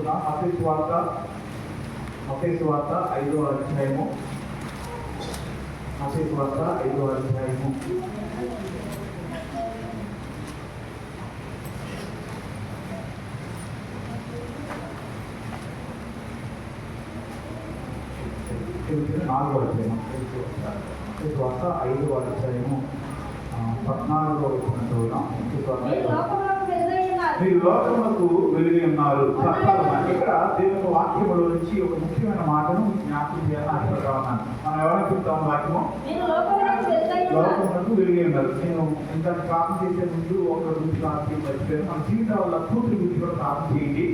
చదువుతున్నాం. మత్తయి సువార్త 5వ అధ్యాయము. మత్తయి సువార్త 5వ అధ్యాయము. నాలుగో అధ్యాయం. మత్తయి సువార్త 5వ అధ్యాయము 14వ వచనం చదువుతాం. మీరు లోకములకు వెలుగై ఉన్నారు. ఇక్కడ దేవుని వాక్యములో నుంచి ఒక ముఖ్యమైన మాటను జ్ఞాపకం చేయాలని ఆశపడుతున్నాను. మనం ఎవరైనా చెప్తాం వాక్యము లోకములకు వెలుగై ఉన్నారు. నేను ఇంత ప్రార్థన చేసే ముందు ఒక గురించి ప్రార్థన మర్చిపోయాను. మన జీవితాల కూతురు గురించి కూడా ప్రార్థన చేయండి.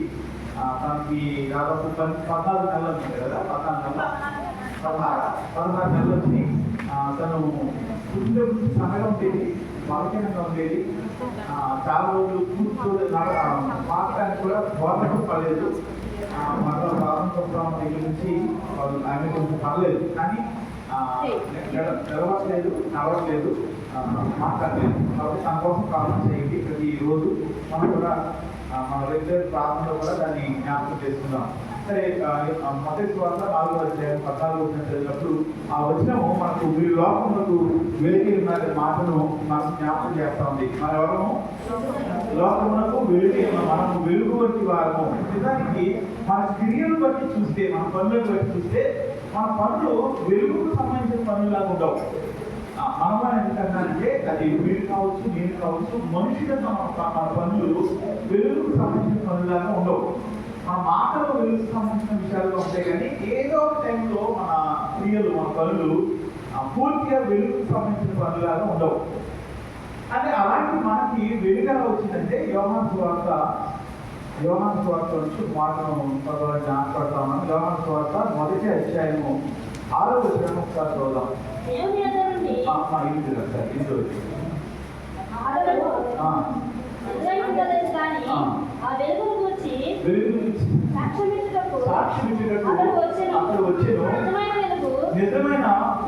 తనకి దాదాపు 14 నెలలు ఉంటాయి కదా, 16 నెలలు వచ్చి తను పుట్టిన గురించి సన్నగా ఉండేది, బలహీనంగా ఉండేది. చాలా రోజులు కూర్చోని మాట్లాడడానికి కూడా గవర్నమెంట్ పడలేదు. మళ్ళీ ప్రారంభం దగ్గర నుంచి ఆమె కొంచెం పర్లేదు, కానీ నిలవట్లేదు, నడవట్లేదు, మాట్లాడలేదు. కాబట్టి తన కోసం ప్రార్థన చేయండి. ప్రతిరోజు మనం కూడా మన రెగ్యులర్ ప్రార్థనలో కూడా దాన్ని జ్ఞాపకం చేసుకుందాం. సరే, మత్తయి సువార్త 4వ అధ్యాయం 14వ వచనం చదివినప్పుడు ఆ వచనము మనకు మీరు లోకములకు వెలుగై ఉన్న మాటను మనకు జ్ఞాపకం చేస్తా ఉంది. మన ఎవరము లోకములకు వెలుగై ఉన్న మనము వెలుగు వంటి వారము. నిజానికి మన క్రియలు బట్టి చూస్తే, మన పనులను బట్టి చూస్తే మన పనులు వెలుగుకు సంబంధించిన పనులాగా ఉండవు. మనమని ఎందుకంటే అది వీడు కావచ్చు, నేను కావచ్చు, మనుషులుగా మన పనులు వెలుగుకు సంబంధించిన పనులాగా ఉండవు. మన మాటలు వెలుగుకు సంబంధించిన విషయాలుగా ఉంటాయి, కానీ ఏదో ఒక టైంలో మన క్రియలు, మన పనులు పూర్తిగా వెలుగుకు సంబంధించిన పనులాగా ఉండవు. అంటే అలాంటి మనకి వెలుగు ఎలా వచ్చిందంటే యోహాను సువార్త నుంచి మాటను జ్ఞాపకపడతా ఉన్నాను. యోహాను సువార్త 1వ అధ్యాయము 6వ వచనం ఒకసారి చూద్దాం. నిజమైన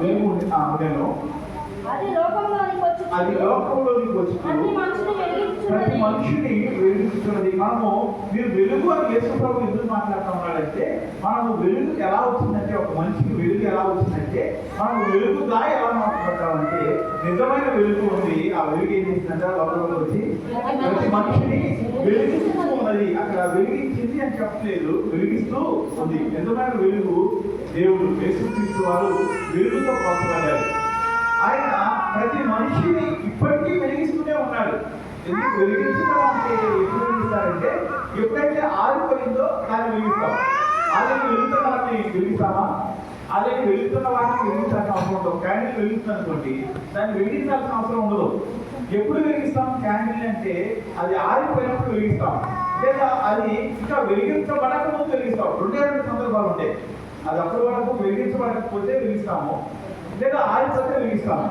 వెలుగు నేను అది లోకంలోనికి వచ్చి ప్రతి మనిషిని వెలుగుతున్నది. మీరు వెలుగు అని యేసు ప్రభు ఎందుకు మాట్లాడుతూ ఉన్నాడంటే, మనము వెలుగు ఎలా వచ్చిందంటే, ఒక మనిషికి వెలుగు ఎలా వచ్చిందంటే, మనం వెలుగుగా ఎలా మాట్లాడతామంటే నిజమైన వెలుగు ఉంది. ఆ వెలుగు ఏం చేసిందంటే లోకంలో వచ్చి ప్రతి మనిషిని వెలిగిస్తూ ఉన్నది. అక్కడ వెలిగించింది అని చెప్పలేదు, వెలిగిస్తూ ఉంది. నిజమైన వెలుగు దేవుడు యేసుక్రీస్తు వారు వెలుగుతో పోల్చబడ్డారు. ఆయన ప్రతి మనిషిని ఇప్పటికీ వెలిగిస్తూనే ఉన్నాడు. ఎందుకు వెలిగించడం అంటే ఎప్పుడు వెలిగిస్తారంటే, ఎప్పుడైతే ఆరిపోయిందో దాన్ని వెలిగిస్తాం. ఆల్రెడీ వెలుగుతున్న వాటిని వెలిగిస్తామా? ఆల్రెడీ వెలుగుతున్న వాటిని వెలిగించాల్సిన అవసరం ఉండదు. క్యాండిల్ వెలుగుతుంది అనుకోండి, దాన్ని వెలిగించాల్సిన అవసరం ఉండదు. ఎప్పుడు వెలిగిస్తాం క్యాండిల్ అంటే, అది ఆరిపోయినప్పుడు వెలిగిస్తాం, లేదా అది ఇంకా వెలిగించబడక ముందు వెలిగిస్తాం. 2 సందర్భాలు ఉంటాయి. అది అప్పటి వరకు వెలిగించబడకపోతే వెలిగిస్తాము, లేదా ఆరిపోతే వెలిగిస్తాము.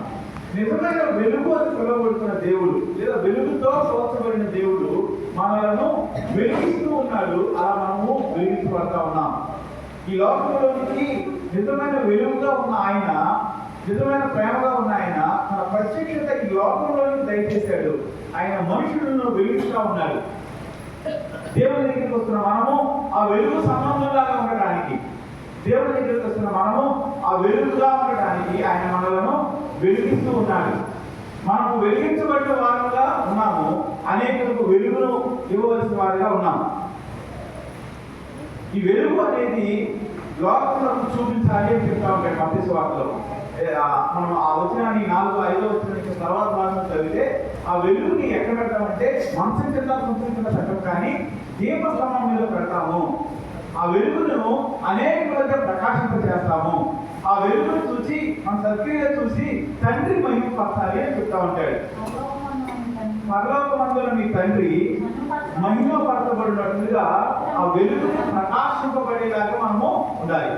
నిజమైన వెలుగు అని పిలువబడుతున్న దేవుడు, లేదా వెలుగుతో పోల్చబడిన దేవుడు మనలను వెలిగిస్తూ ఉన్నాడు. అలా మనము వెలిగించబడతా ఉన్నాం. ఈ లోకంలోనికి నిజమైన వెలుగుగా ఉన్న ఆయన, నిజమైన ప్రేమగా ఉన్న ఆయన మన ప్రత్యక్షత ఈ లోకంలోనికి దయచేశాడు. ఆయన మనుషులను వెలిగిస్తూ ఉన్నాడు. దేవుని దగ్గరికి వస్తున్న మనము ఆ వెలుగు సంబంధంలాగా ఉండటానికి, దేవుని దగ్గరికి వస్తున్న మనము ఆ వెలుగుగా ఉండటానికి ఆయన మనలను వెలిగిస్తూ ఉన్నాడు. మనము వెలిగించబడిన వారుగా ఉన్నాము, అనేకులకు వెలుగును ఇవ్వవలసిన వారిగా ఉన్నాము. ఈ వెలుగు అనేది లోకంలో చూపించాలి అని చెప్తా ఉంటాయి మత్తయి సువార్తలో. మనం ఆ వచనాన్ని 4, 5వ వచనం తర్వాత భాగంలో చదివితే ఆ వెలుగుని ఎక్కడ పెడతామంటే మంచం కింద పెట్టం, కానీ దీపస్తంభం మీద పెడతాము. ఆ వెలుగును అనేకులతో ప్రకాశింపజేస్తాము. ఆ వెలుగును చూసి మన సత్క్రియ చూసి తండ్రి మహిమపరచాలి అని చెప్తా ఉంటాడు. పరలోకమందున మీ తండ్రి మహిమపరచబడినట్లుగా ఆ వెలుగుని ప్రకాశింపబడేలాగా మనము ఉండాలి.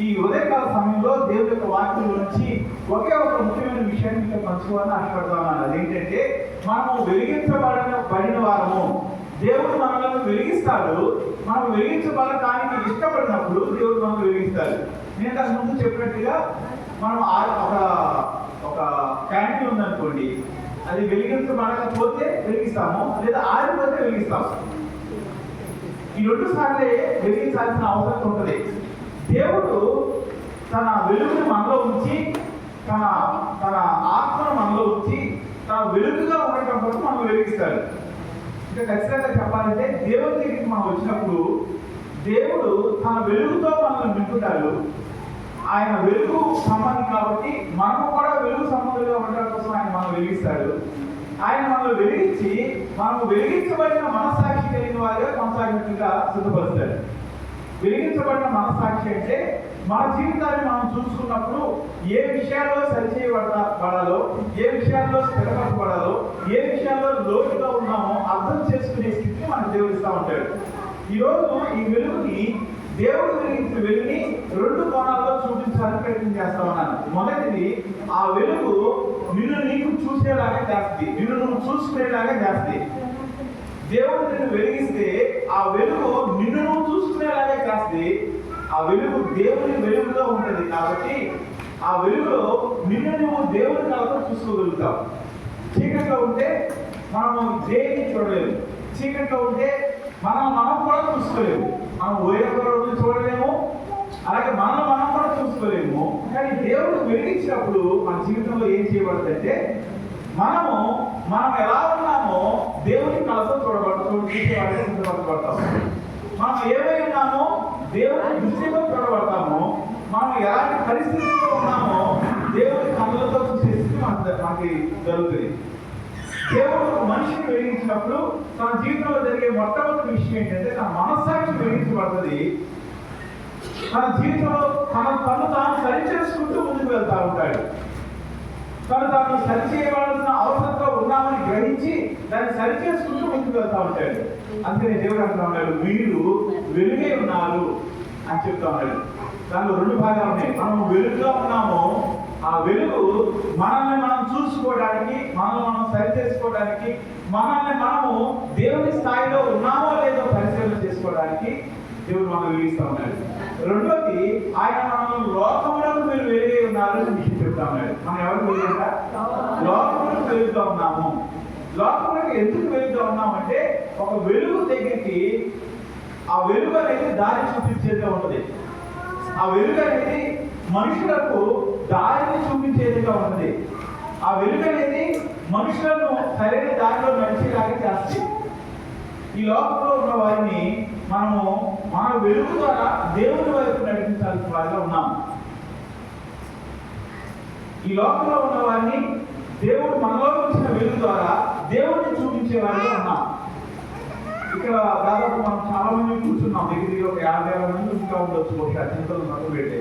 ఈ ఉదయకాల సమయంలో దేవుడి యొక్క వాక్యం నుంచి ఒకే ఒక ముఖ్యమైన విషయాన్ని మీకు పంచుకోవాలని ఆశపడతా ఉన్నాను. అదేంటంటే, మనము వెలిగించబడిన వారము. దేవుడు మనల్ని వెలిగిస్తాడు. మనం వెలిగించబడటానికి ఇష్టపడినప్పుడు దేవుడు మనల్ని వెలిగిస్తాడు. నేను దాని ముందు చెప్పినట్టుగా మనం ఒక క్యాండిల్ ఉందనుకోండి, అది వెలిగించబడకపోతే వెలిగిస్తాము, లేదా ఆరిపోతే వెలిగిస్తాము. ఈ 2 సార్లే వెలిగించాల్సిన అవసరం ఉంటుంది. దేవుడు తన వెలుగుని మనలో ఉంచి, తన తన ఆత్మను మనలో ఉంచి, తన వెలుగుగా ఉండటం కోసం మనం వెలిగిస్తాడు. ఇంకా ఖచ్చితంగా చెప్పాలంటే దేవుడి దగ్గరికి మనం వచ్చినప్పుడు దేవుడు తన వెలుగుతో మనల్ని నింపుతాడు. ఆయన వెలుగు సంబంధం కాబట్టి మనము కూడా వెలుగు సంబంధంగా ఉండడం కోసం ఆయన మనం వెలిగిస్తాడు. ఆయన మనల్ని వెలిగించి మనము వెలిగించబడిన మనస్సాక్షి కలిగిన వారిగా కొనసాగినట్టుగా సిద్ధపరుస్తాడు. వెలిగించబడిన మనస్సాక్షి అంటే మన జీవితాన్ని మనం చూసుకున్నప్పుడు ఏ విషయాల్లో సరిచేయబడాలో, ఏ విషయాల్లో స్థిరపరచబడాలో, ఏ విషయాల్లో లోతుగా ఉన్నామో అర్థం చేసుకునే స్థితిని మనకు దేవుడు ఇస్తా ఉంటాడు. ఈరోజు ఈ వెలుగుని దేవుడు వెలిగించిన వెలుగుని 2 కోణాల్లో చూపించాలని ప్రయత్నం చేస్తా ఉన్నాను. మొదటిది, ఆ వెలుగు నిన్ను నీకు చూసేలాగా చేస్తుంది, నిన్ను నువ్వు చూసుకునేలాగా చేస్తుంది. దేవుడు నిన్ను వెలిగిస్తే ఆ వెలుగు నిన్ను నువ్వు చూసుకునేలాగే చేస్తుంది. ఆ వెలుగు దేవుని వెలుగులో ఉంటుంది కాబట్టి ఆ వెలుగులో నిన్ను నువ్వు దేవుని కళతో చూసుకోగలుగుతావు. చీకట్లో ఉంటే మనము దేన్ని చూడలేము. చీకట్లో ఉంటే మనం కూడా చూసుకోలేము. మనం ఓయకులను చూడలేము, అలాగే మనం కూడా చూసుకోలేము. కానీ దేవుడు వెలిగించినప్పుడు మన జీవితంలో ఏం చేయబడుతుందంటే మనం ఎలా ఉన్నామో దేవుని కళతో చూసేవాడిని సిద్ధపడతాము. మనం ఏమై ఉన్నామో దేవుని దృష్టితో చూడబడతాము. మనం ఎలాంటి పరిస్థితుల్లో ఉన్నామో దేవుని కళ్ళతో చూసే స్థితి మనకి జరుగుతుంది. దేవుడు మనిషిని వెలిగించినప్పుడు తన జీవితంలో జరిగే మొట్టమొదటి విషయం ఏంటంటే తన మనస్సాక్షి వెలిగించబడుతుంది. తన జీవితంలో తను తాను సరిచేసుకుంటూ ముందుకు వెళ్తా ఉంటాడు. తాను సరిచేయవలసిన అవసరంతో ఉన్నామని గ్రహించి దాన్ని సరిచేసుకుంటూ ముందుకు వెళ్తా ఉంటాడు. అందుకనే దేవుడు అంటా ఉన్నాడు, మీరు వెలుగే ఉన్నారు అని చెప్తా ఉన్నాడు. దానిలో 2 భాగాలు ఉన్నాయి. మనం వెలుగుగా ఉన్నాము, ఆ వెలుగు మనల్ని మనం చూసుకోవడానికి, మనం సరి చేసుకోవడానికి, మనము దేవుని స్థాయిలో ఉన్నామో లేదో పరిశీలన చేసుకోవడానికి దేవుడు మనం వెలిగిస్తా ఉన్నాడు. రెండోది, ఆయన మనం లోకములకు మీరు వెలుగై ఉన్నారు అని విషయం చెప్తా ఉన్నాడు. మనం ఎవరు వెలుగుతా? లోకములకు వెలుగుతా ఉన్నాము. లోకములకు ఎందుకు వెలుగుతా ఉన్నామంటే ఒక వెలుగు దగ్గరికి ఆ వెలుగు అనేది దారి చూపించేదిగా ఉంటుంది. ఆ వెలుగు అనేది మనుషులకు దారిని చూపించేదిగా ఉంటుంది. ఆ వెలుగు అనేది మనుషులను సరైన దారిలో నడిచేలాగా చేస్తుంది. ఈ లోకంలో ఉన్న వారిని మన వెలుగు ద్వారా దేవుని వైపు నడిపించాల్సిన వారిగా ఉన్నాము. ఈ లోకంలో ఉన్న వారిని దేవుడు మనలో వచ్చిన వెలుగు ద్వారా దేవుడిని చూపించే వారిగా ఉన్నాం. ఇక్కడ దాదాపు మనం చాలా మంది కూర్చున్నాం. దగ్గర ఒక 50 మంది ఇంకా ఉండొచ్చు. బహుశా చింతలు నడుపు పెట్టే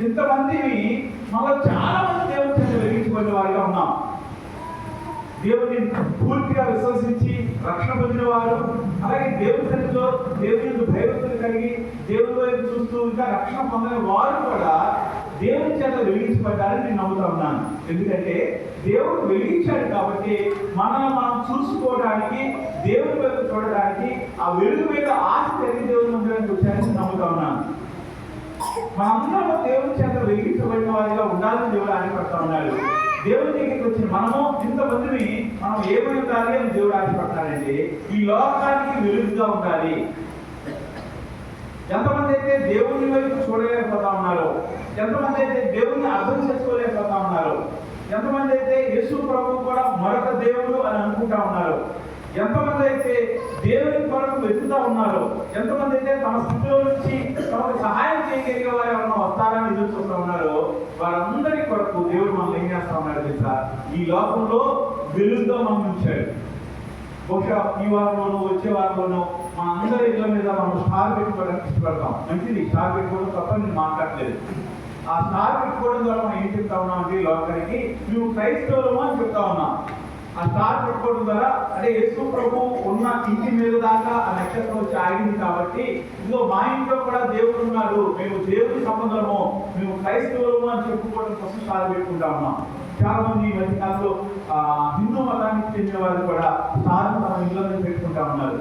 ఇంతమందిని మనలో చాలా మంది దేవుడి చేత వెలిగించబడిన వారిగా ఉన్నాం. దేవుని పూర్తిగా విశ్వసించి రక్షణ పొందిన వారు, అలాగే దేవుని సన్నిధిలో దేవుని భయభక్తులు కలిగి దేవుని వైపు చూస్తూ ఇంకా రక్షణ పొందిన వారు కూడా దేవుని చేత వెలిగించబడ్డారని నేను నమ్ముతా ఉన్నాను. ఎందుకంటే దేవుడు వెలిగించాడు కాబట్టి మనల్ని మనం చూసుకోవడానికి, దేవుని వైపు చూడడానికి, ఆ వెలుగు మీద ఆశ కలిగి దేవుని మందిరానికి వచ్చారని నమ్ముతా ఉన్నాను. మనందరం దేవుని చేత వెలిగించబడిన వారిగా ఉండాలని దేవుడు ఆశపడతా ఉన్నాడు. దేవుని దగ్గరికి వచ్చిన మనము ఇంతమందిని మనం ఏమై ఉండాలి అని దేవుడు ఆశపడతాడంటే ఈ లోకానికి వెలుగుగా ఉండాలి. ఎంతమంది అయితే దేవుని వైపు చూడలేకపోతా ఉన్నారో, ఎంతమంది అయితే దేవుని అర్థం చేసుకోలేకపోతా ఉన్నారో, ఎంతమంది అయితే యేసు ప్రభువు కూడా మరొక దేవుడు అని అనుకుంటా ఉన్నారు, ఎంతమంది అయితే దేవుని కొరకు వెతుకుతా ఉన్నారు, ఎంతమంది అయితే తమ స్థితిలో నుంచి తమకు సహాయం చేయగలిగే వారు ఎవరైనా వస్తారని ఎదురు చూస్తూ ఉన్నారు, వారందరి కొరకు దేవుడు మనం ఏం చేస్తా ఉన్నాడు తెలుసా? ఈ లోకంలో వెలుగుగా మనం ఉంచాడు. బహుశా ఈ వారంలోనూ వచ్చే వారంలోనూ మన అందరి ఇళ్ళ మీద మనం స్టార్ పెట్టుకోవడానికి ఇష్టపడతాం. మంచిది, స్టార్ పెట్టుకోవడం తప్ప నేను మాట్లాడలేదు. ఆ స్టార్ పెట్టుకోవడం ద్వారా మనం ఏం చెప్తా ఉన్నాం అంటే లోకానికి నువ్వు క్రైస్తవులము అని చెప్తా ఉన్నాం. ఆ స్టార్ పెట్టుకోవడం ద్వారా అంటే యేసు ప్రభు ఉన్న ఇంటి మీద దాకా ఆ నక్షత్రం వచ్చి ఆగింది కాబట్టి ఇదిగో మా ఇంట్లో కూడా దేవుడు ఉన్నాడు, మేము దేవుడి సంబంధము, మేము క్రైస్తవులము అని చెప్పుకోవడం కోసం స్టార్ పెట్టుకుంటా ఉన్నాం. చాలా మంది ఈ మధ్యకాలంలో హిందూ మతానికి చెందిన వారు కూడా స్టార్ తమ ఇంట్లో పెట్టుకుంటా ఉన్నారు.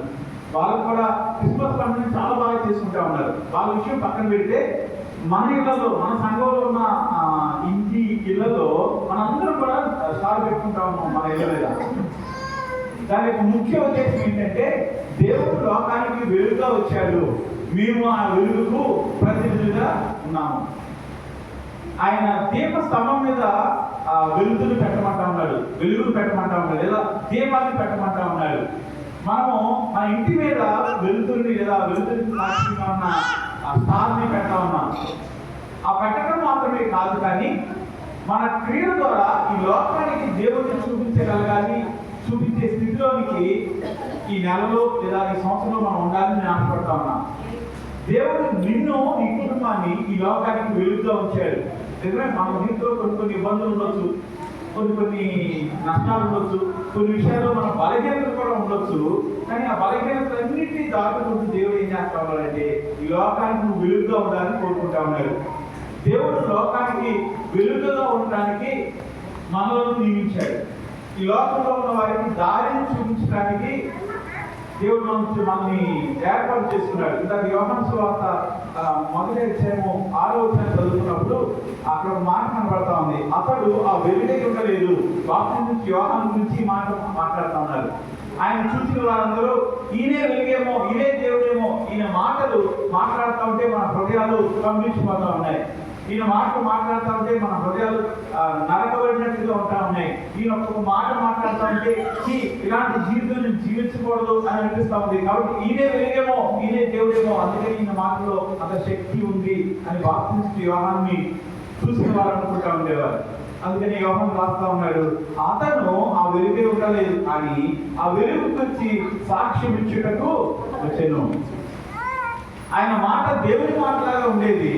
వాళ్ళు కూడా క్రిస్మస్ పండుగని చాలా బాగా చేసుకుంటా ఉన్నారు. వాళ్ళ విషయం పక్కన పెడితే మన ఇళ్లలో, మన సంఘంలో ఉన్న ఇంటి ఇళ్లలో మనందరం కూడా స్టార్ పెట్టుకుంటా ఉన్నాం మన ఇళ్ళ మీద. దాని యొక్క ముఖ్య ఉద్దేశం ఏంటంటే దేవుడు లోకానికి వెలుగుగా వచ్చాడు, మేము ఆ వెలుగుకు ప్రతినిధులుగా ఉన్నాము. ఆయన దీప స్తంభం మీద ఆ వెలుగును పెట్టమంటా ఉన్నాడు, వెలుగును పెట్టమంటా ఉన్నాడు, లేదా దీపాన్ని పెట్టమంటా ఉన్నాడు. మనము మన ఇంటి మీద వెలుతురిని లేదా వెలుతురికి సాక్షిగా ఉన్న ఆ స్టార్ని పెడతా ఉన్నాం. ఆ పెట్టడం మాత్రమే కాదు, కానీ మన క్రియల ద్వారా ఈ లోకానికి దేవుడిని చూపించగలగాలి, చూపించే స్థితిలోనికి ఈ నెలలో లేదా ఈ సంవత్సరంలో మనం ఉండాలని నేను ఆశపడతా ఉన్నా. దేవుడు నిన్ను, నీ కుటుంబాన్ని ఈ లోకానికి వెలుగుగా ఉంచాడు. నిజమే, మన జీవితంలో కొన్ని ఇబ్బందులు ఉండొచ్చు, కొన్ని నష్టాలు ఉండొచ్చు, కొన్ని విషయాల్లో మన బలహీనతలు కూడా ఉండొచ్చు. కానీ ఆ బలహీనతలన్నింటినీ దాటుకుంటూ దేవుడు ఏం చేస్తా ఉన్నాడంటే ఈ లోకానికి నువ్వు వెలుగుగా ఉండాలని కోరుకుంటా ఉన్నాడు. దేవుడు లోకానికి వెలుగుగా ఉండడానికి మనలను నియమించాడు. ఈ లోకంలో ఉన్న వారికి దారిని చూపించడానికి దేవుడు మనల్ని ఏర్పాటు చేసుకున్నాడు. ఇందాక యోహాను సువార్త 1వ అధ్యాయము 6వ వచనం చదువుతున్నప్పుడు అక్కడ ఒక మాట కనబడతా ఉంది. అతడు ఆ వెలుగై ఉండలేదు. వాక్యం నుంచి యోహాను గురించి మాట్లాడుతూ ఉన్నారు. ఆయన చూసిన వారందరూ ఈయనే వెలుగేమో, ఈయనే దేవుడేమో, ఈయన మాటలు మాట్లాడుతూ ఉంటే మన హృదయాలు కంపించిపోతూ ఉన్నాయి. ఈయన మాటలు మాట్లాడుతూ ఉంటే మన హృదయాలు నరకబడినట్టుగా ఉంటా ఉన్నాయి. ఈయన ఒక్కొక్క మాట మాట్లాడుతూ ఉంటే ఇలాంటి జీవితం నేను జీవించకూడదు అని అనిపిస్తూ ఉంది. కాబట్టి ఈయనే వెలుగేమో, ఈయనే దేవుడేమో, అందుకని ఈయన మాటలో అంత శక్తి ఉంది అని బాప్తిస్మ యోహాన్ని చూసిన వారు అనుకుంటా ఉండేవారు. అందుకని యోహాను రాస్తా ఉన్నాడు, అతను ఆ వెలుగే ఉండలేదు, కానీ ఆ వెలుగు వచ్చి సాక్ష్యం ఇచ్చుటకు వచ్చాను. ఆయన మాట దేవుని మాటలాగా ఉండేది,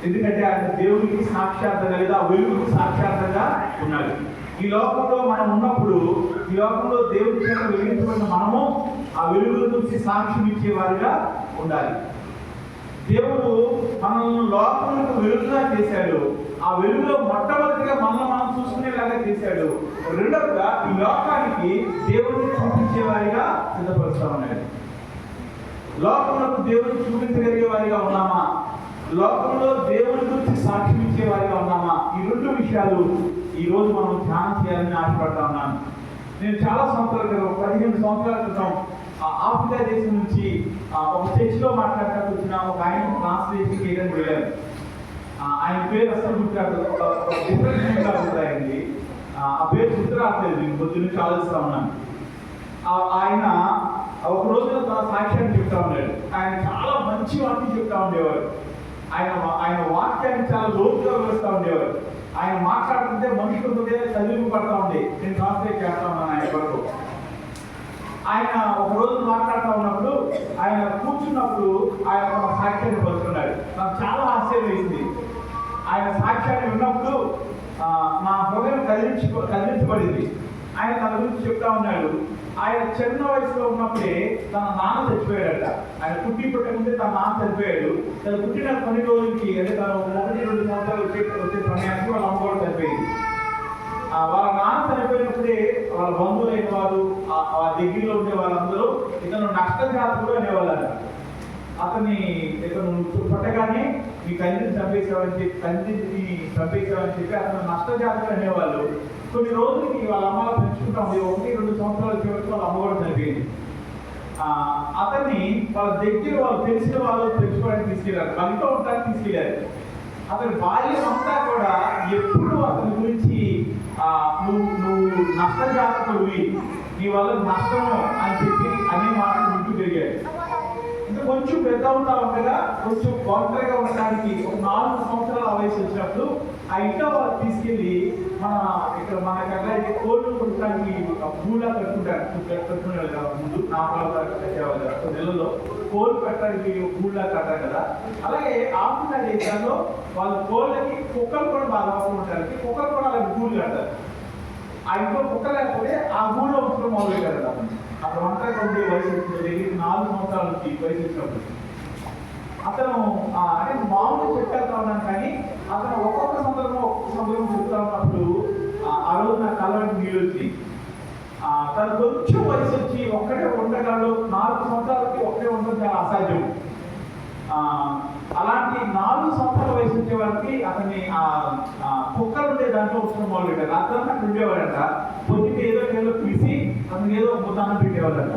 ఎందుకంటే ఆయన దేవునికి సాక్షాత్తంగా లేదా వెలుగుకి సాక్షాత్తంగా ఉన్నాడు. ఈ లోకంలో మనం ఉన్నప్పుడు, ఈ లోకంలో దేవుడి చేత వెలిగించబడిన మనము ఆ వెలుగు గురించి సాక్ష్యం ఇచ్చేవారిగా ఉండాలి. దేవుడు మనల్ని లోకములకు వెలుగుగా చేశాడు. ఆ వెలుగులో మొట్టమొదటిగా మనల్ని మనం చూసుకునేలాగా చేశాడు. రెండవగా ఈ లోకానికి దేవుడిని చూపించేవారిగా సిద్ధపరుస్తా ఉన్నాడు. లోకములకు దేవుడిని చూపించగలిగే వారిగా ఉన్నామా? లోకంలో దేవుడి గురించి సాక్ష్యం ఇచ్చే వారిగా ఉన్నామా? ఈ రెండు విషయాలు ఈ రోజు మనం ధ్యానం చేయాలని ఆశపడతా ఉన్నాను. నేను చాలా సంవత్సరాల క్రితం, 15 సంవత్సరాల క్రితం ఆఫ్రికా దేశం నుంచి ఒక చర్చిలో మాట్లాడటానికి వచ్చిన ఒక ఆయన ట్రాన్స్లేషన్ చేయడానికి వెళ్ళాను. ఆయన పేరు అసలు గుర్తురాయింది. ఆ పేరు గుర్తు రావట్లేదు, నేను కొద్ది నుంచి ఆలోచిస్తా ఉన్నాను. ఆయన ఒక రోజు తన సాక్ష్యాన్ని చెప్తా ఉన్నాడు. ఆయన చాలా మంచి వాక్యం చెప్తా ఉండేవారు. ఆయన వాక్యాన్ని చాలా లోతుగా వివరిస్తూ ఉండేవారు. ఆయన మాట్లాడుతుంటే మనుషుల హృదయాలు చదివి పడతా ఉండే. నేను ట్రాన్స్లేట్ చేస్తా ఉన్నాను ఆయన వరకు. ఆయన ఒక రోజు మాట్లాడుతూ ఉన్నప్పుడు, ఆయన కూర్చున్నప్పుడు ఆయన ఒక సాక్ష్యాన్ని పలుకున్నాడు. నాకు చాలా ఆశ్చర్యం వేసింది. ఆయన సాక్ష్యాన్ని విన్నప్పుడు నా హృదయం కదిలించబడింది. ఆయన తన గురించి చెప్తా ఉన్నాడు. ఆయన చిన్న వయసులో ఉన్నప్పుడే తన నాన్న చచ్చిపోయాడట. ఆయన పుట్టకముందే తన నాన్న చనిపోయాడు. తను పుట్టిన కొన్ని రోజులకి, అంటే తను 1-2 సంవత్సరాలు వచ్చే సమయానికి వాళ్ళ అమ్మ కూడా చనిపోయింది. వాళ్ళ నాన్న చనిపోయినప్పుడే వాళ్ళ బంధువులైన వారు, ఆ దగ్గరలో ఉండే వాళ్ళందరూ ఇతను నష్టజాతకుడు అనేవాళ్ళట. ఇతను పుట్టగానే మీ తండ్రిని చంపేశావని చెప్పి అతను నష్టజాతకుడు అనేవాళ్ళు. కొన్ని రోజులకి వాళ్ళ అమ్మలా పెంచుకుంటా ఉంది. 1-2 సంవత్సరాల చివరికి వాళ్ళ అమ్మ కూడా చనిపోయింది. అతన్ని వాళ్ళ దగ్గర వాళ్ళు తెలిసిన వాళ్ళు పెంచుకోవడానికి తీసుకెళ్ళారు, వాళ్ళతో ఉండడానికి తీసుకెళ్ళారు. అతని బాల్యం అంతా కూడా ఎప్పుడు అతని గురించి నువ్వు నష్టజాతకుడివి, నీ వల్ల నష్టము అని చెప్పి అనే మాటలు వింటూ పెరిగాడు. ఇంకా కొంచెం పెద్ద ఉంటా ఉండగా, కొంచెం ఒంటరిగా ఉండడానికి ఒక 4 సంవత్సరాల వయసు వచ్చినప్పుడు ఆ ఇంట్లో వాళ్ళు తీసుకెళ్ళి మనకి కోళ్ళు కొట్టడానికి పూలా కట్టుకునేవాళ్ళు కదా. ముందు కట్టేవాళ్ళు నెలలో కోళ్ళు పెట్టడానికి పూలా కట్టారు కదా. అలాగే ఆఫ్రికా దేశాల్లో వాళ్ళు కోళ్ళకి కుక్కలు కూడా బాగా అవసరం, కుక్కలు కూడా అలాగే పూలు కట్టారు. ఆ ఇంట్లో కుక్క లేకపోతే ఆ గూళ్ళో ఉంచడం మొదలుపెట్టారు కదా. అక్కడ ఒంటరిగా ఉండే వయసు వచ్చిన 4 సంవత్సరాల నుంచి వయసు వచ్చినప్పుడు అతను అంటే మామూలు చెప్తా ఉన్నాను, కానీ అతను ఒక్కొక్క సందర్భం చెప్తా ఉన్నప్పుడు ఆ రోజు నాకు కళ్ళకి నీళ్ళు వచ్చి తను కొంచెం వయసు వచ్చి ఒక్కడే ఉండగలడు. 4 సంవత్సరాలకి ఒక్కడే ఉండడం చాలా అసాధ్యం. అలాంటి 4 సంవత్సరాల వయసు వచ్చే వారికి అతన్ని కుక్కలు ఉండే దాంట్లో వచ్చడం మొదలు పెట్టారు. అతను అక్కడ ఉండేవాడంట. పొద్దుకి ఏదో పిలిచి అతను ఏదో ముద్దానం పెట్టేవాళ్ళంట.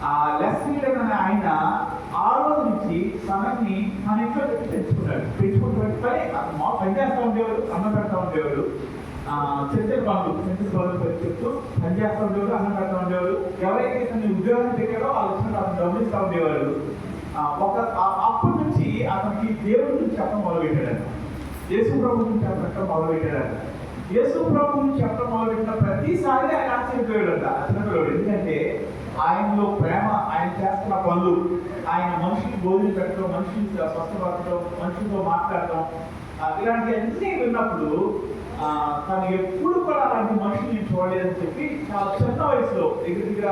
ఆ లెస్లీడన్ అనే ఆయన ఆ రోజు నుంచి తనని తన ఇంట్లో పెంచుకుంటూ కానీ మా పని చేస్తూ ఉండేవాడు, అన్నం పెడతా ఉండేవాడు. చెంచల పనులు చెప్తూ పని చేస్తూ ఉండేవాడు, అన్నం పెడతా ఉండేవాడు. ఎవరైతే తన ఉద్యోగం పెట్టారో వాళ్ళు వచ్చిన అతను గమనిస్తూ ఉండేవాడు. అప్పటి నుంచి అతనికి దేవుడి నుంచి చెప్పడం మొదలుపెట్టాడు. యేసు ప్రభు నుంచి చెప్పడం మొదలుపెట్టాడు. యేసు ప్రభు నుంచి చెప్పడం మొదలుపెట్టిన ప్రతిసారి ఆయన ఆశ్చర్యపోయాడు చిన్నపిల్లడు. ఎందుకంటే ఆయనలో ప్రేమ, ఆయన చేస్తున్న పనులు, ఆయన మనుషులు భోజనం పెట్టడం, మనుషులు స్వస్థపరచడం, మనుషులతో మాట్లాడటం, ఇలాంటి అన్నీ విన్నప్పుడు తను ఎప్పుడు కూడా అలాంటి మనుషుల్ని చూడలేదని చెప్పి చాలా చిన్న వయసులో దగ్గర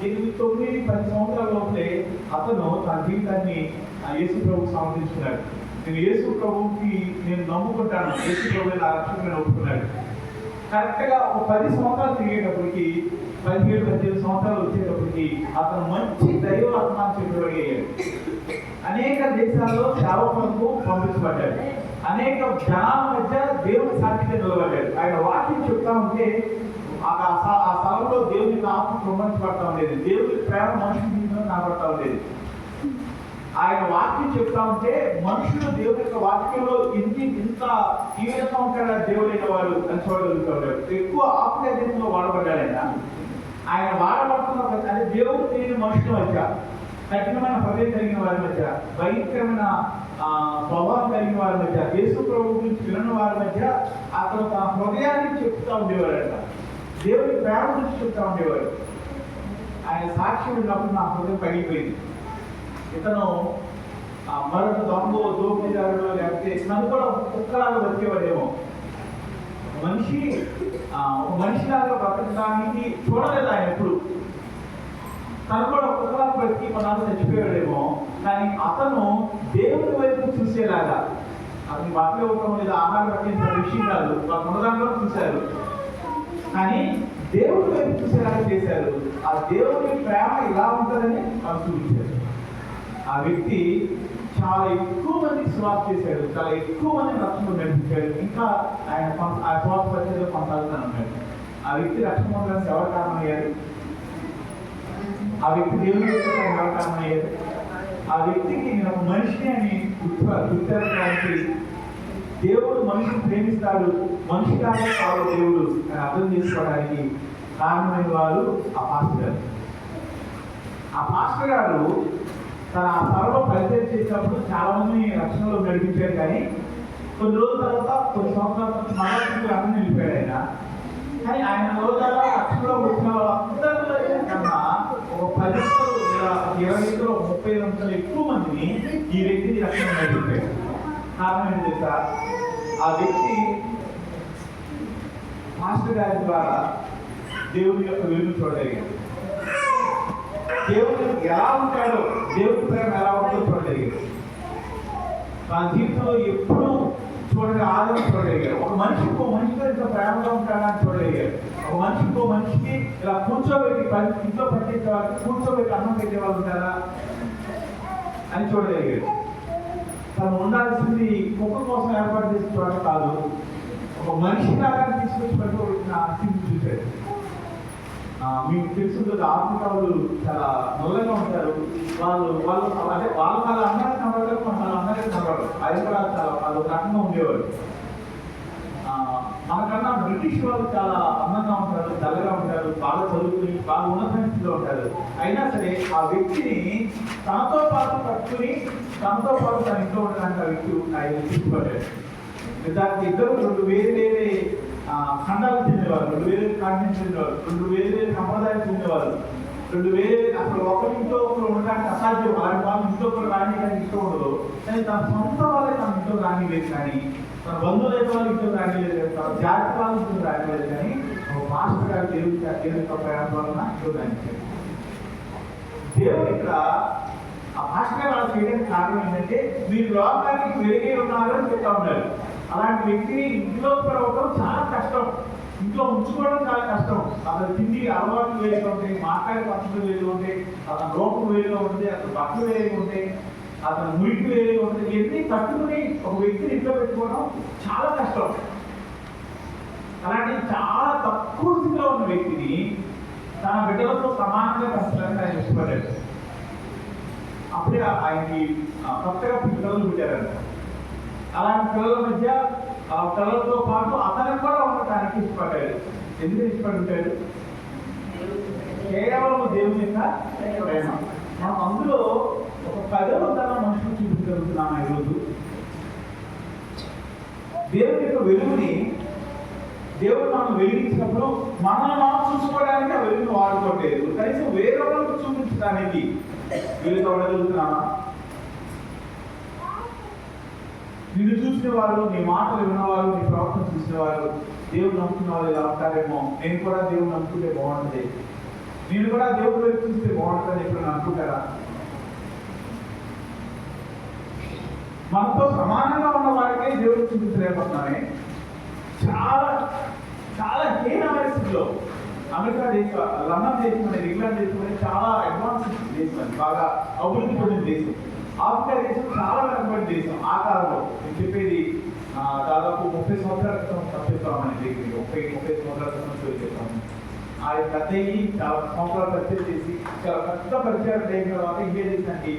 8, 9, 10 సంవత్సరాల లోపలే అతను తన జీవితాన్ని యేసు ప్రభుకి సమర్పించుకున్నాడు. నేను యేసు ప్రభుకి నేను నమ్ముకుంటాను, యేసు ప్రభు నా రక్షకుని ఒప్పుకున్నాడు. కరెక్ట్గా ఒక 10 సంవత్సరాలు తిరిగేటప్పటికి 17, 18 సంవత్సరాలు వచ్చేటప్పటికి అతను మంచి దైవాత్మాన్ని చెప్పగలిగాడు. అనేక దేశాల్లో సేవ కొరకు పంపించబడ్డాడు. అనేక జనాల మధ్య దేవుని సాక్షిగా నిలబడ్డాడు. ఆయన వాక్యం చెప్తా ఉంటే ఆ స్థలంలో దేవుని ఆత్మ ప్రమాణించబడతా ఉండేది. దేవుని ప్రేమ మనుషుల జీవితంలో కనబడతా ఉండేది. ఆయన వాక్యం చెప్తా ఉంటే మనుషులు దేవుని యొక్క వాక్యంలో ఇంత ఈ విధంగా ఉంటాడా దేవుడైన వాడు అని చూడగలుగుతూ ఉంటాడు. ఎక్కువ ఆప్యాయంలో వాడబడ్డాడు ఆయన వాడబడుతున్న అంటే దేవుడు తెలియని మనుషుల మధ్య, కఠినమైన హృదయం కలిగిన వారి మధ్య, భయంకరమైన స్వభావం కలిగిన వారి మధ్య, యేసు ప్రభు గురించి వినని వారి మధ్య అతను తన హృదయాన్ని చెప్తా ఉండేవాడట. దేవుని ప్రేమ గురించి చెప్తా ఉండేవాడు. ఆయన సాక్ష్యం ఉన్నప్పుడు నా హృదయం పగిలిపోయింది. ఇతను మరొక దోపిడీదారుడు లేకపోతే నన్ను కూడా కుక్కలాగా బతికేవాడేమో. ఒక మనిషిలాగా బ్రతకడానికి చూడలేదు ఆయన ఎప్పుడు. తను కూడా కుక్కలాగా బతికి కొన్నాళ్ళు చచ్చిపోయాడేమో. కానీ అతను దేవుని వైపు చూసేలాగా, అతని బట్టలు ఇవ్వడం లేదా ఆహారం పట్టించిన విషయం కాదు, వాళ్ళ ఉన్నదాంట్లో చూశారు. కానీ దేవుడి వైపు చూసేలాగా చేశారు. ఆ దేవుని ప్రేమ ఇలా ఉంటుందని వాళ్ళు చూపించారు. ఆ వ్యక్తి చాలా ఎక్కువ మంది స్వాప్ చేశాడు, చాలా ఎక్కువ మంది రక్షణ నడిపించాడు. ఇంకా ఆయన ఆ స్వాప్ పరిచయంలో కొనసాగుతాను అన్నాడు. ఆ వ్యక్తి రక్షణ పొందడానికి ఎవరు కారణమయ్యారు? ఆ వ్యక్తి దేవుని ఎవరు కారణమయ్యారు? ఆ వ్యక్తికి నేను ఒక మనిషిని అని గుర్తించడానికి, దేవుడు మనిషిని ప్రేమిస్తాడు, మనిషిలాగే కాదు దేవుడు అని అర్థం చేసుకోవడానికి కారణమైన వారు ఆ పాస్టర్ గారు. ఆ పాస్టర్ గారు తన ఆ సర్వ పరిచయం చేసినప్పుడు చాలా మంది రక్షణలో నడిపించారు. కానీ కొన్ని రోజుల తర్వాత, కొన్ని సంవత్సరాల తర్వాత మళ్ళీ అర్థం నిలిపాడు ఆయన. కానీ ఆయన రోజుల రక్షణలో వచ్చిన వాళ్ళందరిలో కన్నా ఒక 10 లేదా 20 30 ఎక్కువ మందిని ఈ వ్యక్తిని రక్షణ నడిపించాడు. కారణం ఏంటి తెలుసా? ఆ వ్యక్తి మాస్టర్ గారి ద్వారా దేవుని యొక్క వెలుగు చూడగలిగాడు. దేవుడు ఎలా ఉంటాడో, దేవుడి ప్రేమ ఎలా ఉంటుందో చూడగలిగాడు. తన జీవితంలో ఎప్పుడు ఆదరణ చూడగలిగాడు. ఒక మనిషితో ఇంత ప్రేమగా ఉంటాడా అని చూడగలిగాడు. ఒక మనిషికి ఇలా కూర్చోబెట్టి ఇంట్లో పట్టించే వాళ్ళకి కూర్చోబెట్టి అన్నం పెట్టే వాళ్ళు ఉంటారా అని చూడగలిగాడు. తను ఉండాల్సింది కుక్క కోసం ఏర్పాటు చేసిన చోట కాదు, ఒక మనిషి లాగా తీసుకొచ్చి పెట్టుకోబెట్టిన స్థితి చూశాడు. మీకు తెలుసు, ఆఫ్రికా వాళ్ళు చాలా నల్లగా ఉంటారు. వాళ్ళు అంటే వాళ్ళ అందరికీ కనబడతారు, మన అందరికీ కనబడరు. అది కూడా చాలా వాళ్ళు రకంగా ఉండేవారు. మనకన్నా బ్రిటిష్ వాళ్ళు చాలా అందంగా ఉంటారు, తెల్లగా ఉంటారు, బాగా చదువుకుని బాగా ఉన్నత స్థితిలో ఉంటారు. అయినా సరే ఆ వ్యక్తిని తనతో పాటు పట్టుకుని తనతో పాటు తన ఇంట్లో ఉండడానికి ఆ వ్యక్తి ఆయన తీసుకుపడ్డాడు. దానికి ఇద్దరు 2 వేరే ఖండాలు చెందేవారు, 2 వేరే కాంటినెంట్ చెందేవారు, 2 వేరే సంప్రదాయాలు చెందేవారు, 2 వేరే అసలు ఒకరి ఇంట్లో ఒకరు ఉండడానికి అసాధ్యం. అలాంటి వాళ్ళు ఇంట్లో ఒకరు రానియడానికి ఇష్టం ఉండదు. కానీ తన సొంత వాళ్ళే తన ఇంట్లో రానిలేదు, కానీ తన బంధువులు అయితే వాళ్ళు ఇంట్లో రానిలేదు, తన జాతి వాళ్ళు ఇంట్లో రానిలేదు. కానీ ఒక మాస్టర్ గారు దేవుని ప్రయాణం వలన ఇంట్లో రానిచ్చారు. దేవుడు ఇక్కడ ఆ మాస్టర్ గారు వాళ్ళు చేయడానికి కారణం ఏంటంటే, మీరు లోకానికి వెలిగే ఉన్నారు అని చెప్తా ఉన్నారు. అలాంటి వ్యక్తిని ఇంట్లో రావడం చాలా కష్టం, ఇంట్లో ఉంచుకోవడం చాలా కష్టం. అతను తిండి అలవాట్లు వేరుగా ఉంటాయి, మాట్లాడే పద్ధతులు వేరుగా ఉంటాయి, అతని రూపం వేరుగా ఉంటుంది, అతని బట్టలు వేరుగా ఉంటాయి, అతని మురికి వేరుగా ఉంటుంది. ఇవన్నీ తట్టుకుని ఒక వ్యక్తిని ఇంట్లో పెట్టుకోవడం చాలా కష్టం. అలాంటి చాలా తక్కువ స్థితిలో ఉన్న వ్యక్తిని తన బిడ్డలతో సమానంగా పెంచడానికి ఆయన ఇష్టపడ్డాడు. అప్పుడే ఆయనకి కొత్తగా పిల్లలు పుట్టారంట. అలాంటి పిల్లల మధ్య ఆ పిల్లలతో పాటు అతనికి కూడా ఉండటానికి ఇష్టపడ్డాడు. ఎందుకు ఇష్టపడ్డాడు? కేవలం దేవుని యొక్క ప్రేమ. మనం అందులో ఒక 10వ తరం మనుషులు చూపించగలుగుతున్నాం ఈరోజు. దేవుని యొక్క వెలుగుని దేవుడు మనం వెలిగించినప్పుడు మనల్ని మనం చూసుకోవడానికి ఆ వెలుగుని వాడుకోవట్లేదు, కనీసం వేరే వాళ్ళకి చూపించడానికి వెలుగు ఉండగలుగుతున్నామా? నిన్ను చూసిన వారు, నీ మాటలు విన్నవారు, నీ ప్రవర్తన చూసిన వారు దేవుడు నమ్ముకున్న వాళ్ళు ఇలా ఉంటారేమో, నేను కూడా దేవుడు నమ్ముకుంటే బాగుంటుంది, నేను కూడా దేవుడు వైపు చూస్తే బాగుంటుంది ఇప్పుడు అనుకుంటారా? మనతో సమానంగా ఉన్న వారికే దేవుడు చూపించలేకపోతున్నామే. చాలా చాలా హీనమైన స్థితిలో అమెరికా దేశం, లండన్ దేశం అనేది, ఇంగ్లాండ్ దేశం అనేది చాలా అడ్వాన్స్ దేశం, అది బాగా అభివృద్ధి పొందిన దేశం. ఆఫ్రికా దేశం చాలా వెనకబడిన దేశం. ఆ కాలంలో నేను చెప్పేది దాదాపు 30 సంవత్సరాల క్రితం తప్పిస్తామని దగ్గర 30 సంవత్సరాల క్రితం చెప్తాము. ఆయన పెద్ద చాలా సంవత్సరాలు పరిచయం చేసి చాలా పెద్ద పరిచయాలు అయిన తర్వాత ఇండియా దేశానికి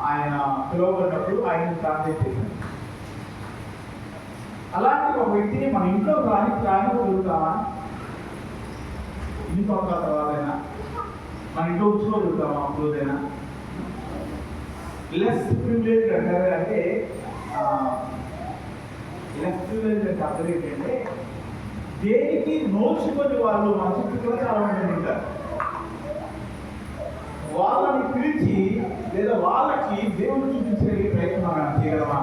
ఆయన పిలువబడినప్పుడు ఆయన ట్రాన్స్లేట్ చేశాను. అలాంటి ఒక వ్యక్తిని మన ఇంట్లో రానివ్వగలుగుతామా? ఇన్ని సంవత్సరాల తర్వాతైనా మన ఇంట్లో ఉంచుకోగలుగుతామా? రోజైనా లెస్ ప్రివిలేజ్ అంటారు. అంటే లెస్ ప్రివిలేజ్ అంటే అర్థం ఏంటంటే దేనికి నోచుకొని వాళ్ళు మన చుట్టూ చాలా మంది ఉంటారు. వాళ్ళని పిలిచి లేదా వాళ్ళకి దేవుడు చూపించే ప్రయత్నం మనం చేయగలమా?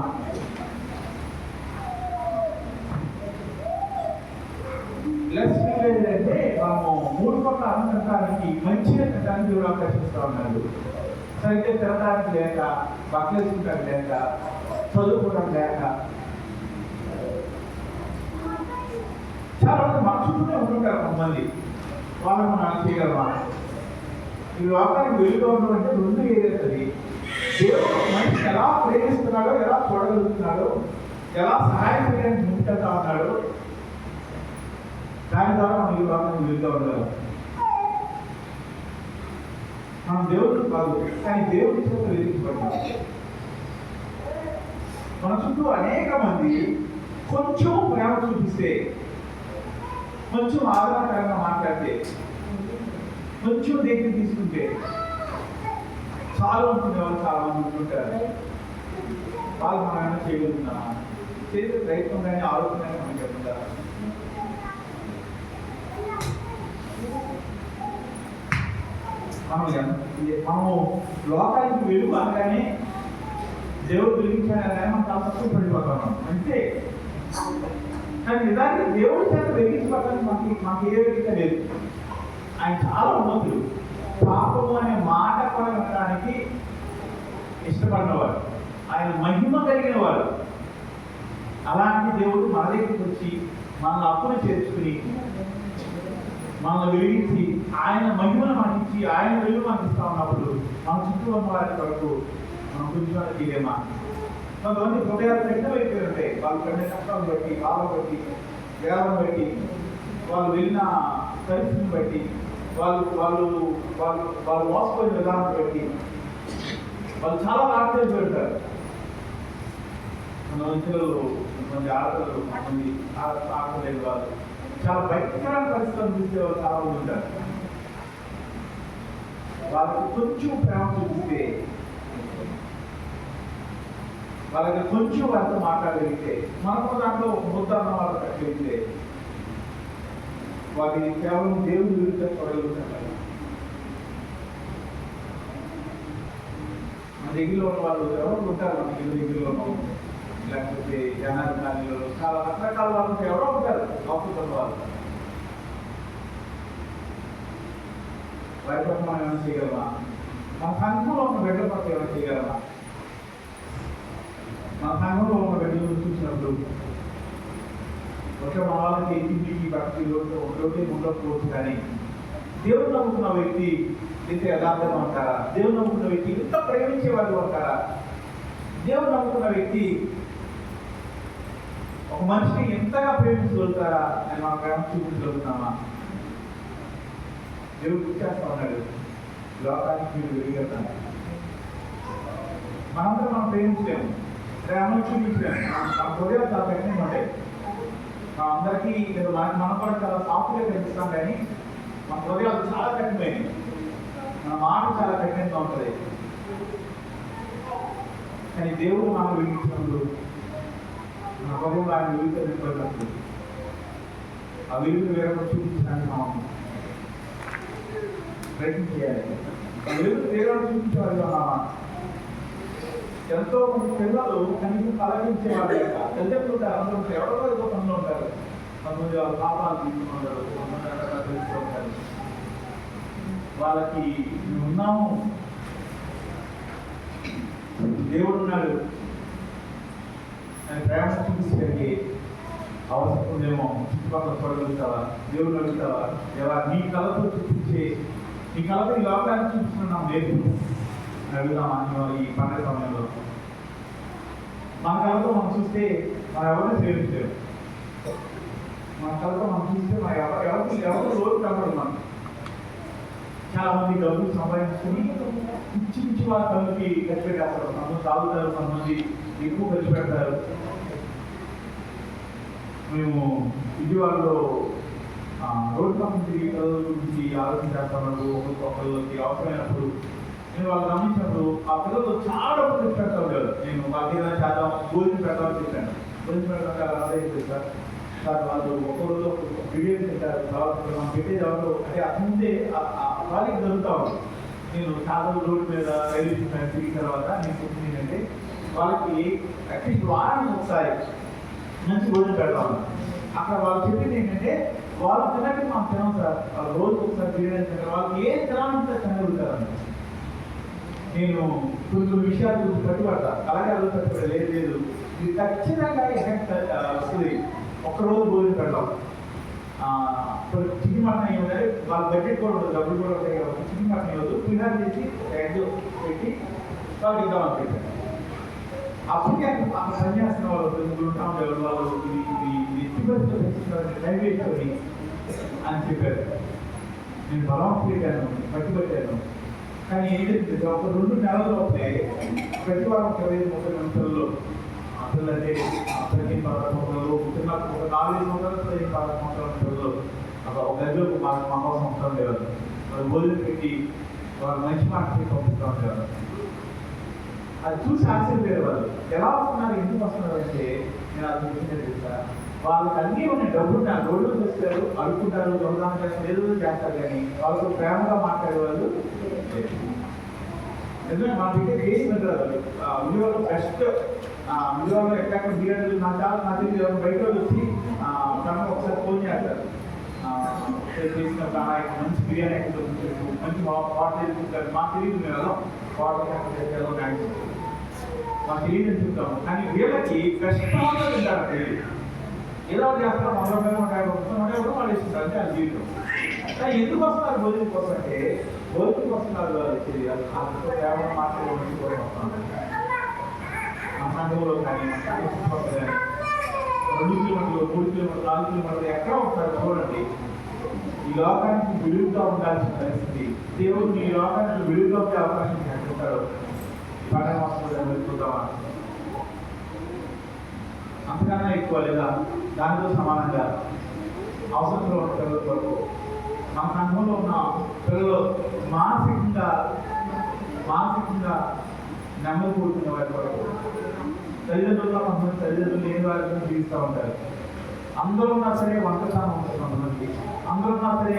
లెస్ ప్రివిలేజ్ అంటే మనము 3 పక్కల అనంతరానికి మంచిగా తినడానికి దేవుడు అవకాశిస్తూ ఉన్నాడు. సరిగ్గా తినడానికి లేక, బట్టలు వేసుకుంటానికి లేక, చదువుకోవడానికి లేక చాలా మంది మన చుట్టూనే ఉంటుంటారు. కొంతమంది వాళ్ళని మనం చేయగలమా? ఈ లోకానికి వెలుగుగా ఉండడం అంటే 2 ఏరియాస్. అది దేవుడు మనిషిని ఎలా ప్రేమిస్తున్నాడో, ఎలా చూడగలుగుతున్నాడో, ఎలా సహాయం చేయడానికి ముందుకెళ్తా ఉన్నాడో, దాని ద్వారా మనం ఈ లోకానికి వెలుగుగా ఉండగలం. మనం దేవుడు కాదు, కానీ దేవుడి చేత వెలిగించబడ్డాం. మన చుట్టూ అనేక మంది కొంచెం ప్రేమ చూపిస్తే, కొంచెం ఆదరణకరంగా మాట్లాడితే, కొంచెం దగ్గర తీసుకుంటే చాలా ఉంటుంది. వాళ్ళు చాలా మంది ఉంటుంటారు. వాళ్ళు మనం ఏమైనా చేయగలుగుతున్నామా? చేసే ప్రయత్నం కానీ ఆలోచన కానీ మనం చెప్తుందా? మనము లోకానికి వెలుగు అనగానే, దేవుడు వెలిగించాడని మనం చాలా తక్కువ పడిపోతాం అంటే. కానీ నిజానికి దేవుడి చేత వెలిగించబడడానికి మాకు ఏ వెలిగిత లేదు. ఆయన చాలా ఉన్నతులు. పాపము అనే మాట కూడా వినడానికి ఇష్టపడినవారు, ఆయన మహిమ కలిగిన వారు. అలాంటి దేవుడు మన దగ్గరికి వచ్చి మనల్ని అప్పులు చేర్చుకుని మనల్ని వెలిగించి ఆయన మహిమను మనకిచ్చి ఆయన వెలుగు మనకి ఇస్తా ఉన్నప్పుడు మన చుట్టూ ఉన్న వారి వరకు మనం కొంచెం చేయలేమా? కొంతమంది హృదయాలు పెట్టబెట్టారు ఉంటాయి. వాళ్ళు పడిన కష్టాలను బట్టి, బాధలు బట్టి, వేదం బట్టి, వాళ్ళు వెళ్ళిన పరిస్థితిని బట్టి, వాళ్ళు వాళ్ళు వాళ్ళు వాళ్ళు మోసపోయిన విధానం బట్టి వాళ్ళు చాలా ఆశ్చర్య పెడతారు. కొంతమంది పిల్లలు, కొంతమంది ఆడపిల్లలు, కొంతమంది ఆడలేదు వాళ్ళు చాలా భయంకరమైన పరిస్థితులను చూసే వాళ్ళు చాలా మంది ఉంటారు. వాళ్ళకి కొంచెం ప్రేమ చూపిస్తే, వాళ్ళకి కొంచెం వాళ్ళతో మాట్లాడగలిగితే, మనకు దాంట్లో ఒక ముద్ద అన్న వాళ్ళు కట్టగలిగితే, వాటిని కేవలం దేవుడి విరుద్ధ చూడగలుగుతారు. మన దగ్గరలో ఉన్న వాళ్ళు ఎవరు ఉంటారు, మన ఇల్లు దగ్గరలోనూ లేకపోతే జనాధికారులు చాలా రకరకాల వాళ్ళు ఎవరో ఉంటారు. లోపల వాళ్ళు వారి పట్ల మనం ఏమైనా చేయగలమా? మన సంఘంలో ఉన్న బిడ్డల పట్ల ఏమైనా చేయగలమా? మన సంఘంలో ఉన్న బిడ్డలను చూసినప్పుడు ఒక మన వాళ్ళకి ఇంటికి భక్తి ఒకటి ఉండకపోవచ్చు, కానీ దేవుడు నమ్ముకున్న వ్యక్తి ఇంత యథార్థంగా ఉంటారా? దేవుడు నమ్ముకున్న వ్యక్తి ఇంత ప్రేమించే వాళ్ళు ఉంటారా? దేవుడు నమ్ముకున్న వ్యక్తి ఒక మనిషిని ఎంతగా ప్రేమించగలుగుతారా అని మనం ప్రేమ చూపించగలుగుతామా? దేవుడు ఇచ్చేస్తా ఉన్నాడు, లోకానికి మీరు వెలుగుతాను. మనందరం మనం ప్రేమించలేము, ప్రేమను చూపించలేము. మన హృదయాలు చాలా కఠినంగా ఉంటాయి. మన అందరికీ మనం కూడా చాలా సాఫ్ట్గా కనిపిస్తాం, కానీ మన హృదయాలు చాలా కఠినమైనవి. మన మాట చాలా కఠినంగా ఉంటుంది. కానీ దేవుడు మనం వెలిగించినప్పుడు, మన హృదయం ఆయన వెలుగుతున్నప్పుడు ఆ వెలుగు వేరొక చూపించడానికి మనం ప్రయత్నం చేయాలి. ఆ వెలుగు వేరొక చూపించేవాళ్ళు ఉన్నామా? ఎంతో మంది పిల్లలు కనీసం తలగించేవాళ్ళు తల్లిదండ్రులు అందరూ ఎవరో ఏదో పనులు ఉంటారు. కొంతమంది వాళ్ళ పాపాలు తీసుకుంటారు, కొంతమంది తెలుస్తూ ఉంటారు. వాళ్ళకి ఉన్నాము, దేవుడు ఉన్నాడు అని ప్రేమ చూపించగలిగే అవసరం ఉందేమో. చుట్టుపక్కల చూడగలుగుతావా? దేవుడు అడుగుతావా? ఎలా నీ కళతో చూపించే, నీ కళతో ఈ లోకాన్ని చూపిస్తున్నాం లేదు అని అడుగుదామా ఈ పండుగ సమయంలో? మన కళతో మనం చూస్తే మనం ఎవరిని సేవించలేము. మన కళతో మనం చూస్తే మన ఎవరు లోటు కనపడదు. మనం చాలా మంది డబ్బులు సంపాదించుకుని పిచ్చి పిచ్చి వాళ్ళ కళ్ళకి ఖర్చు పెట్టేస్తారు. కొంతమంది తాగుతారు, కొంతమంది ఎక్కువ ఖర్చు పెడతారు. మేము విజయవాడలో రోడ్డు పక్కన తిరిగి పిల్లల గురించి ఆలోచన చేస్తున్నప్పుడు ఒకరికి అవసరమైనప్పుడు నేను వాళ్ళు గమనించినప్పుడు ఆ పిల్లలు చాలా డబ్బులు ఖర్చు పెడతా ఉంటారు. నేను వాళ్ళకి ఏదైనా చేద్దాం, భోజనం పెడతామని చెప్పాను. భోజనం పెడతాం అదే సార్ సార్ వాళ్ళు ఒక్కొక్కరు బిర్యానీ తింటారు. తర్వాత మనం పెట్టే దాంట్లో అంటే అట్లుంటే వాళ్ళకి దొరుకుతా ఉంది. నేను చాలా రోడ్డు మీద రైల్వే స్టేషన్ తిరిగిన తర్వాత నేను చెప్పింది ఏంటంటే వాళ్ళకి అట్లీస్ట్ వారానికి ఒకసారి మంచి భోజనం పెడతాము. అక్కడ వాళ్ళు చెప్పింది ఏంటంటే వాళ్ళు తినట్టు మనం తినాం సార్, వాళ్ళు రోజుకి ఒకసారి బిర్యానీ తింటారు. వాళ్ళకి ఏం తినాలంటే తినగలుగుతారండి. నేను కొన్ని విషయాలు గురించి పట్టుబడతా, అలాగే అలా పట్టుబడి లేదు ఇది ఖచ్చితంగా ఎఫెక్ట్ వస్తుంది. ఒక్కరోజు భోజనం పెడతాం. చికెన్ మటన్ అయ్యిందంటే వాళ్ళ బడ్జెట్ కూడా ఉండదు, డబ్బులు కూడా ఉంటాయి కాబట్టి చికెన్ మటన్ ఇవ్వదు, పిల్లలు చేసి ఎగ్ పెట్టి వాళ్ళకి ఇద్దామని పెట్టారు. అప్పటికే అక్కడ పనిచేస్తున్న వాళ్ళు ఉంటా ఉంటారు. వాళ్ళు ఇది ఎత్తిపరితో దయవేసుకొని అని చెప్పారు. నేను బలం పెట్టాను, పట్టుబట్టాను. కానీ ఏంటంటే ఒక 2 నెలలు అవుతాయి. ప్రతి వారం 25-30 నిమిషాల్లో పిల్లలంటే 15-16 చిన్న ఒక 4 సంవత్సరాలు 15-16 సంవత్సరాల ఒక గదిలోకి మా కోసం వస్తాం లేదు. వాళ్ళు భోజనం పెట్టి వాళ్ళు మంచి మార్కెట్ పంపిస్తూ ఉంటారు. అది చూసి ఆశ్చర్యపోయారు. వాళ్ళు ఎలా వస్తున్నారు, ఎందుకు వస్తున్నారు అంటే నేను అది చూసినట్టు తెలుసా, వాళ్ళకి అన్నీ ఉన్నాయి. డబ్బులు నా రోడ్లు చేస్తారు, అడుక్కుంటారు, దొంగతనం చేస్తారు, ఏదో చేస్తారు. కానీ వాళ్ళతో ప్రేమగా మాట్లాడే వాళ్ళు ఎందుకంటే మా దగ్గర ఏం ఉంటారు. విలువలో బెస్ట్ విలువలో ఎక్కడ బిర్యానీలు నా తెలియదు. బయట వచ్చి తనకు ఒకసారి ఫోన్ చేస్తారు, చేసిన మంచి బిర్యానీ ఎక్కడ మంచి వాటర్ తీసుకుంటారు. మాకు తెలియదు, మేము వెళ్ళాం వాటర్ మాకు తెలియదు అని చెప్తాము. కానీ వీళ్ళకి కష్టంగా తింటారు. ఏదో చేస్తారు, 100 వాళ్ళు ఇస్తుంటారు. అంటే అది జీవితం. కానీ ఎందుకు వస్తున్నారు భోజనం కోసం అంటే భోజనం వస్తున్నారు. కేవలం మాట్లాడే కోసం వస్తున్నారు. మా సంఘంలో కానీ మా సంఘ చుట్టుపక్కల కానీ 2 కిలోమీటర్లు 3 కిలోమీటర్లు 4 కిలోమీటర్లు ఎక్కడ ఉంటారు చూడండి. ఈ లోకానికి విలువగా ఉండాల్సిన పరిస్థితి. దేవుడు ఈ లోకానికి విలువగా ఉండే అవకాశం చేస్తుంటాడు. పండగ మాసం వెళ్ళిపోతామా? అంతకన్నా ఎక్కువ లేదా దానితో సమానంగా అవసరంలో ఉన్న పిల్లల కొరకు మన సంఘంలో ఉన్న పిల్లలు మానసికంగా నెమ్మది కూడుకున్న వారి కొరకు తల్లిదండ్రులు కొంతమంది తల్లిదండ్రులు లేని వారిని జీవిస్తూ ఉంటారు. అందరూ ఉన్నా సరే వంటకాలం ఉంటుంది. కొంతమంది అందరూ ఉన్నా సరే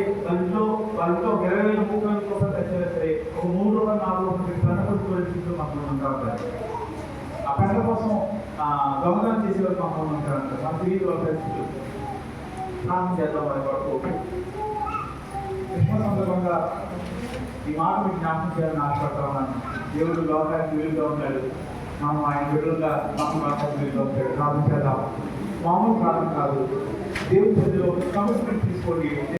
వాళ్ళతో 20,000 30,000 రూపాయలు తెచ్చినా సరే ఒక 3 రూపాయలు 4 రూపాయలు పంట కొట్టుకోవాల్సిందో కొంతమంది ఉంటా ఉంటారు. ఆ పంట కోసం దొంగతనం చేసేవారు కొంతమంది ఉంటారు. మన తెలియదు వాళ్ళ పరిస్థితులు. స్నానం చేద్దాం వారి వరకు. కృష్ణ సందర్భంగా ఈ మాట మీకు జ్ఞాపకం చేయాలని ఆశపడతా ఉన్నాను. దేవుడు లోకానికి వీలుగా ఉన్నాడు. మనం ఆయన బిడ్డలుగా మనం లోకానికి వీలుగా ఉంటాడు. ప్రార్థన చేద్దాం. మామూలు ప్రార్థన కాదు. దేవుడి సన్నిధిలో కమిట్మెంట్ తీసుకోండి.